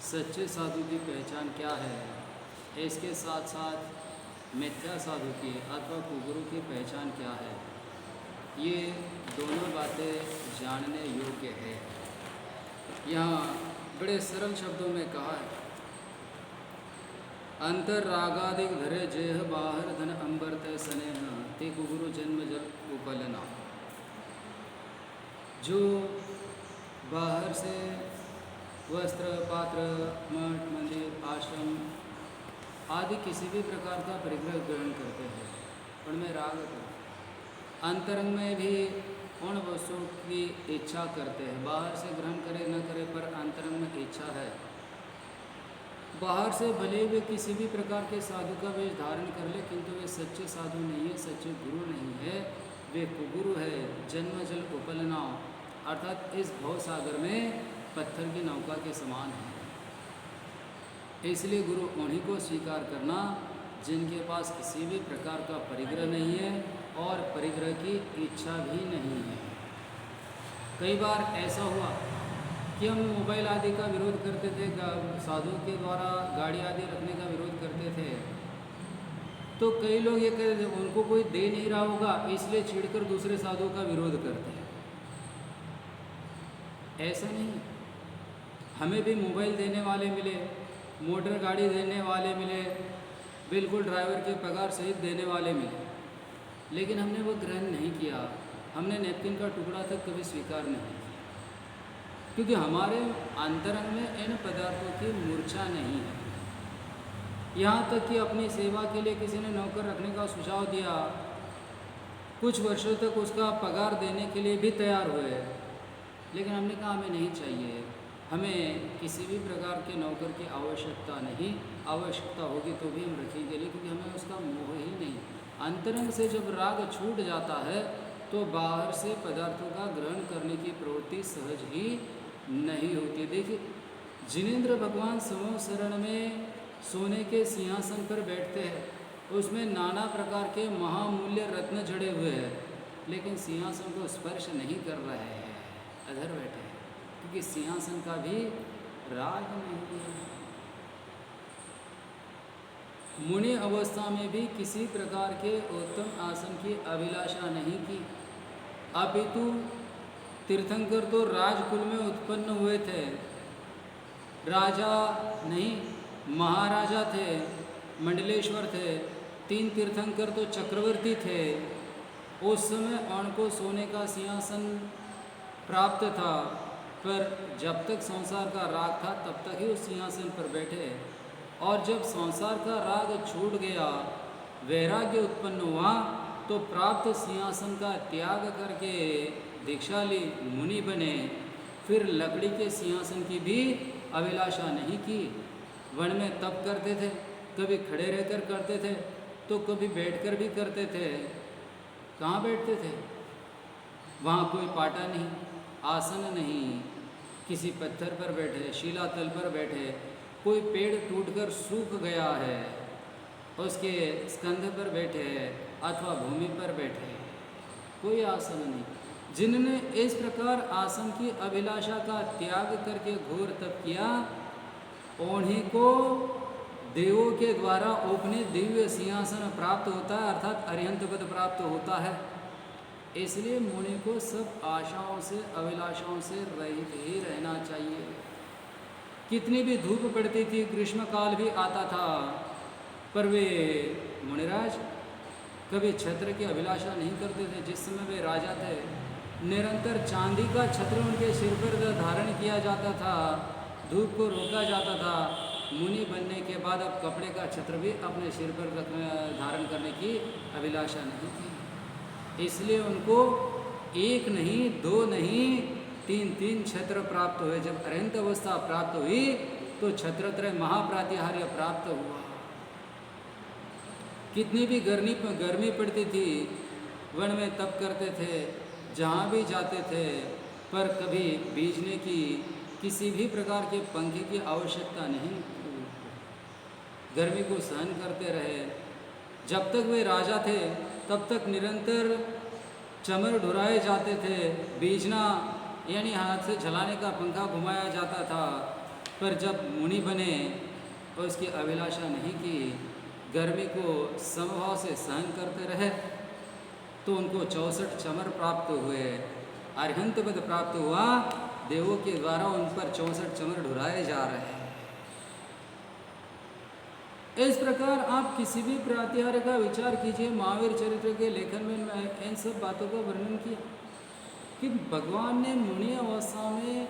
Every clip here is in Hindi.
सच्चे साधु की पहचान क्या है, इसके साथ साथ मिथ्या साधु की अथवा कुगुरु की पहचान क्या है, ये दोनों बातें जानने योग्य है। यहाँ बड़े सरल शब्दों में कहा है, अंतर रागादिक धरे जेह बाहर धन अंबर तय स्नेह ते कुगुरु जन्म जल उपलना। जो बाहर से वस्त्र, पात्र, मठ, मंदिर, आश्रम आदि किसी भी प्रकार का परिग्रह ग्रहण करते हैं, उनमें राग करते, अंतरंग में भी उन वस्तुओं की इच्छा करते हैं। बाहर से ग्रहण करे न करे पर अंतरंग में इच्छा है। बाहर से भले वे किसी भी प्रकार के साधु का वेश धारण कर ले, किंतु वे सच्चे साधु नहीं है, सच्चे गुरु नहीं है, वे कुगुरु है। जन्म जल उपलना अर्थात इस भव सागर में पत्थर की नौका के समान है। इसलिए गुरु उन्हीं को स्वीकार करना जिनके पास किसी भी प्रकार का परिग्रह नहीं है और परिग्रह की इच्छा भी नहीं है। कई बार ऐसा हुआ कि हम मोबाइल आदि का विरोध करते थे, साधु के द्वारा गाड़ी आदि रखने का विरोध करते थे, तो कई लोग ये कहते थे उनको कोई दे नहीं रहा होगा इसलिए चिढ़कर दूसरे साधु का विरोध करते हैं। ऐसा नहीं, हमें भी मोबाइल देने वाले मिले, मोटर गाड़ी देने वाले मिले, बिल्कुल ड्राइवर के पगार सहित देने वाले मिले, लेकिन हमने वो ग्रहण नहीं किया। हमने नैपकिन का टुकड़ा तक कभी स्वीकार नहीं किया, क्योंकि हमारे अंतरंग में इन पदार्थों की मूर्छा नहीं है। यहाँ तक कि अपनी सेवा के लिए किसी ने नौकर रखने का सुझाव दिया, कुछ वर्षों तक उसका पगार देने के लिए भी तैयार हुए, लेकिन हमने कहा हमें नहीं चाहिए, हमें किसी भी प्रकार के नौकर की आवश्यकता नहीं, आवश्यकता होगी तो भी हम रखेंगे नहीं, क्योंकि हमें उसका मोह ही नहीं। अंतरंग से जब राग छूट जाता है तो बाहर से पदार्थों का ग्रहण करने की प्रवृत्ति सहज ही नहीं होती। देखिए, जिनेंद्र भगवान समूह शरण में सोने के सिंहासन पर बैठते हैं, उसमें नाना प्रकार के महामूल्य रत्न जड़े हुए हैं, लेकिन सिंहासन को स्पर्श नहीं कर रहे हैं, अधर बैठे हैं, क्योंकि सिंहासन का भी राग नहीं है। मुनि अवस्था में भी किसी प्रकार के उत्तम आसन की अभिलाषा नहीं की, अपितु तीर्थंकर तो राजकुल में उत्पन्न हुए थे, राजा नहीं महाराजा थे, मंडलेश्वर थे, 3 तीर्थंकर तो चक्रवर्ती थे। उस समय उनको सोने का सिंहासन प्राप्त था, पर जब तक संसार का राग था तब तक ही उस सिंहासन पर बैठे, और जब संसार का राग छूट गया, वैराग्य उत्पन्न हुआ, तो प्राप्त सिंहासन का त्याग करके दीक्षा ली, मुनि बने। फिर लकड़ी के सिंहासन की भी अभिलाषा नहीं की। वन में तप करते थे, कभी खड़े रहकर करते थे तो कभी बैठकर भी करते थे। कहाँ बैठते थे? वहाँ कोई पाटा नहीं, आसन नहीं, किसी पत्थर पर बैठे, शिलातल पर बैठे, कोई पेड़ टूटकर सूख गया है उसके स्कंध पर बैठे अथवा भूमि पर बैठे, कोई आसन नहीं। जिन्होंने इस प्रकार आसन की अभिलाषा का त्याग करके घोर तप किया, उन्हीं को देवों के द्वारा अपने दिव्य सिंहासन प्राप्त होता है, अर्थात अरिहंत पद प्राप्त होता है। इसलिए मुनि को सब आशाओं से अभिलाषाओं से रहित ही रहना चाहिए। कितनी भी धूप पड़ती थी, ग्रीष्म काल भी आता था, पर वे मुनिराज कभी छत्र की अभिलाषा नहीं करते थे। जिस समय वे राजा थे, निरंतर चांदी का छत्र उनके सिर पर धारण किया जाता था, धूप को रोका जाता था। मुनि बनने के बाद अब कपड़े का छत्र भी अपने सिर पर धारण करने की अभिलाषा नहीं थी। इसलिए उनको 1 नहीं, 2 नहीं, 3 छत्र प्राप्त हुए। जब अरहंत अवस्था प्राप्त हुई तो छत्रत्रय महाप्रातिहार्य प्राप्त हुआ। कितनी भी गर्मी पड़ती थी, वन में तप करते थे, जहाँ भी जाते थे, पर कभी बीजने की, किसी भी प्रकार के पंखे की आवश्यकता नहीं। गर्मी को सहन करते रहे। जब तक वे राजा थे तब तक निरंतर चमर ढुराए जाते थे, बीजना यानी हाथ से झलाने का पंखा घुमाया जाता था, पर जब मुनि बने और उसकी अभिलाषा नहीं की, गर्मी को समभाव से सहन करते रहे, तो उनको 64 चमर प्राप्त हुए, अरिहंत पद प्राप्त हुआ। देवों के द्वारा उन पर 64 चमर ढुराए जा रहे हैं। इस प्रकार आप किसी भी प्रातिहार्य का विचार कीजिए। महावीर चरित्र के लेखन में मैं इन सब बातों का वर्णन किया कि भगवान ने मुनि अवस्था में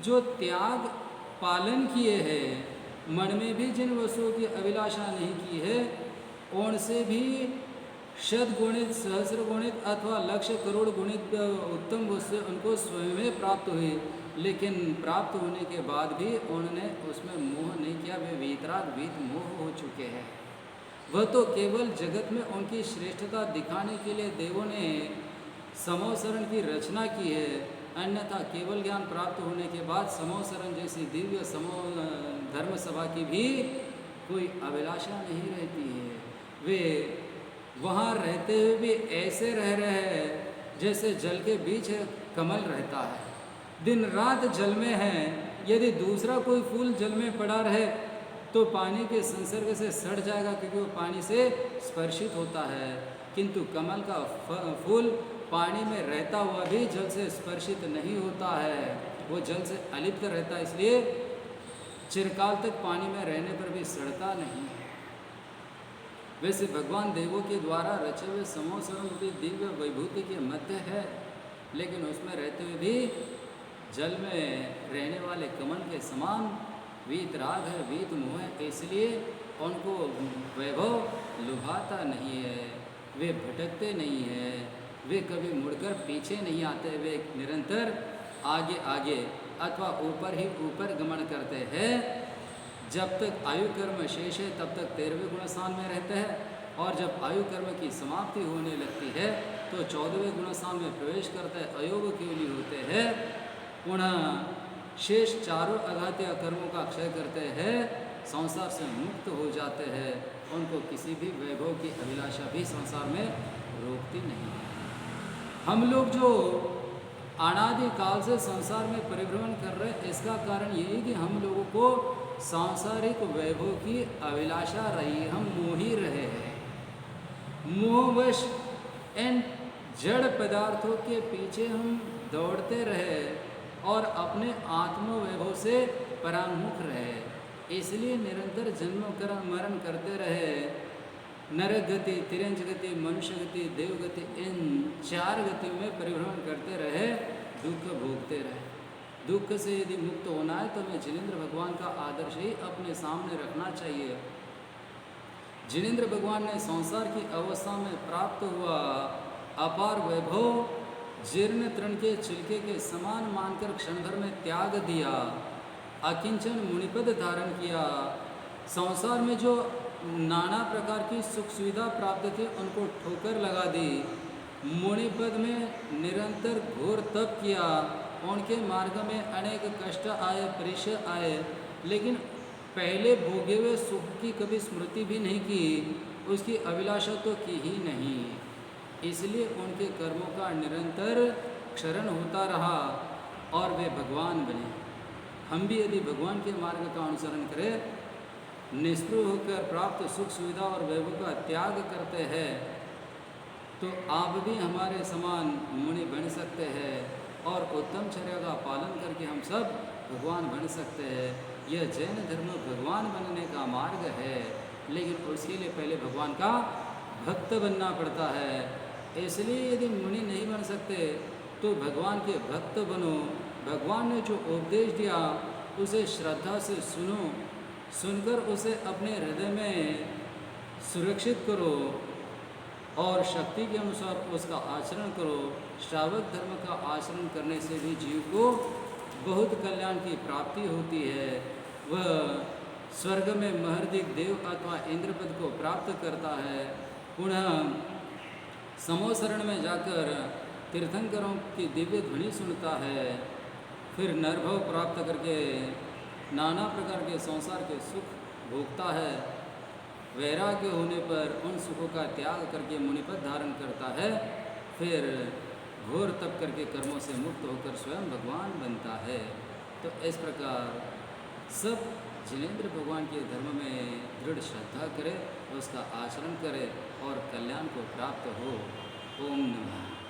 जो त्याग पालन किए हैं, मन में भी जिन वस्तुओं की अभिलाषा नहीं की है, उनसे भी शतगुणित, सहस्र गुणित अथवा लक्ष्य करोड़ गुणित उत्तम वस्तु उनको स्वयं में प्राप्त हुई। लेकिन प्राप्त होने के बाद भी उन्होंने उसमें मोह नहीं किया, वे वीतराग वीत मोह हो चुके हैं। वह तो केवल जगत में उनकी श्रेष्ठता दिखाने के लिए देवों ने समोसरण की रचना की है, अन्यथा केवल ज्ञान प्राप्त होने के बाद समोसरण जैसी दिव्य धर्म सभा की भी कोई अभिलाषा नहीं रहती है। वे वहाँ रहते हुए भी ऐसे रह रहे हैं जैसे जल के बीच कमल रहता है, दिन रात जल में है। यदि दूसरा कोई फूल जल में पड़ा रहे तो पानी के संसर्ग से सड़ जाएगा, क्योंकि वो पानी से स्पर्शित होता है। किंतु कमल का फूल पानी में रहता हुआ भी जल से स्पर्शित नहीं होता है, वो जल से अलिप्त रहता है, इसलिए चिरकाल तक पानी में रहने पर भी सड़ता नहीं है। वैसे भगवान देवों के द्वारा रचे हुए समोसरण रूपी दिव्य विभूति के मध्य है, लेकिन उसमें रहते हुए भी जल में रहने वाले कमल के समान वीतराग है, वीत मोह है, इसलिए उनको वैभव लुभाता नहीं है, वे भटकते नहीं हैं, वे कभी मुड़कर पीछे नहीं आते, वे निरंतर आगे आगे अथवा ऊपर ही ऊपर गमन करते हैं। जब तक आयु कर्म शेष है तब तक 13वें गुणस्थान में रहते हैं, और जब आयु कर्म की समाप्ति होने लगती है तो 14वें गुणस्थान में प्रवेश करते हैं, अयोग के लिए होते हैं, पुनः शेष चारों अघातीय कर्मों का क्षय करते हैं, संसार से मुक्त हो जाते हैं। उनको किसी भी वैभव की अभिलाषा भी संसार में रोकती नहीं है। हम लोग जो अनादि काल से संसार में परिभ्रमण कर रहे हैं, इसका कारण यही कि हम लोगों को सांसारिक वैभव की अभिलाषा रही, हम मोही रहे हैं। मोहवश इन जड़ पदार्थों के पीछे हम दौड़ते रहे और अपने आत्मवैभव से परांमुख रहे, इसलिए निरंतर जन्म मरण करते रहे। नरक गति, तिरंज गति, मनुष्य गति, देव गति, इन 4 गतियों में परिभ्रमण करते रहे, दुख भोगते रहे। दुख से यदि मुक्त होना है तो हमें जिनेंद्र भगवान का आदर्श ही अपने सामने रखना चाहिए। जिनेंद्र भगवान ने संसार की अवस्था में प्राप्त हुआ अपार वैभव जीर्ण तृण के छिलके के समान मानकर क्षण भर में त्याग दिया, अकिंचन मुनिपद धारण किया। संसार में जो नाना प्रकार की सुख सुविधा प्राप्त थी उनको ठोकर लगा दी, मुनिपद में निरंतर घोर तप किया, उनके मार्ग में अनेक कष्ट आए, परिश्रम आए, लेकिन पहले भोगे हुए सुख की कभी स्मृति भी नहीं की, उसकी अभिलाषा तो की ही नहीं, इसलिए उनके कर्मों का निरंतर क्षरण होता रहा और वे भगवान बने। हम भी यदि भगवान के मार्ग का अनुसरण करें, निष्पृह होकर प्राप्त सुख सुविधा और वैभव का त्याग करते हैं, तो आप भी हमारे समान मुनि बन सकते हैं और उत्तम चर्या का पालन करके हम सब भगवान बन सकते हैं। यह जैन धर्म भगवान बनने का मार्ग है, लेकिन उसके लिए पहले भगवान का भक्त बनना पड़ता है। इसलिए यदि मुनि नहीं बन सकते तो भगवान के भक्त बनो। भगवान ने जो उपदेश दिया उसे श्रद्धा से सुनो, सुनकर उसे अपने हृदय में सुरक्षित करो और शक्ति के अनुसार उसका आचरण करो। श्रावक धर्म का आचरण करने से भी जीव को बहुत कल्याण की प्राप्ति होती है। वह स्वर्ग में महर्दिक देव अथवा इंद्रपद को प्राप्त करता है। पुनः समोसरण में जाकर तीर्थंकरों की दिव्य ध्वनि सुनता है, फिर नरभव प्राप्त करके नाना प्रकार के संसार के सुख भोगता है। वैराग्य होने पर उन सुखों का त्याग करके मुनिपद धारण करता है, फिर घोर तप करके कर्मों से मुक्त होकर स्वयं भगवान बनता है। तो इस प्रकार सब जिनेंद्र भगवान के धर्म में दृढ़ श्रद्धा करे, उसका आचरण करे और कल्याण को प्राप्त हो। ओम नमः।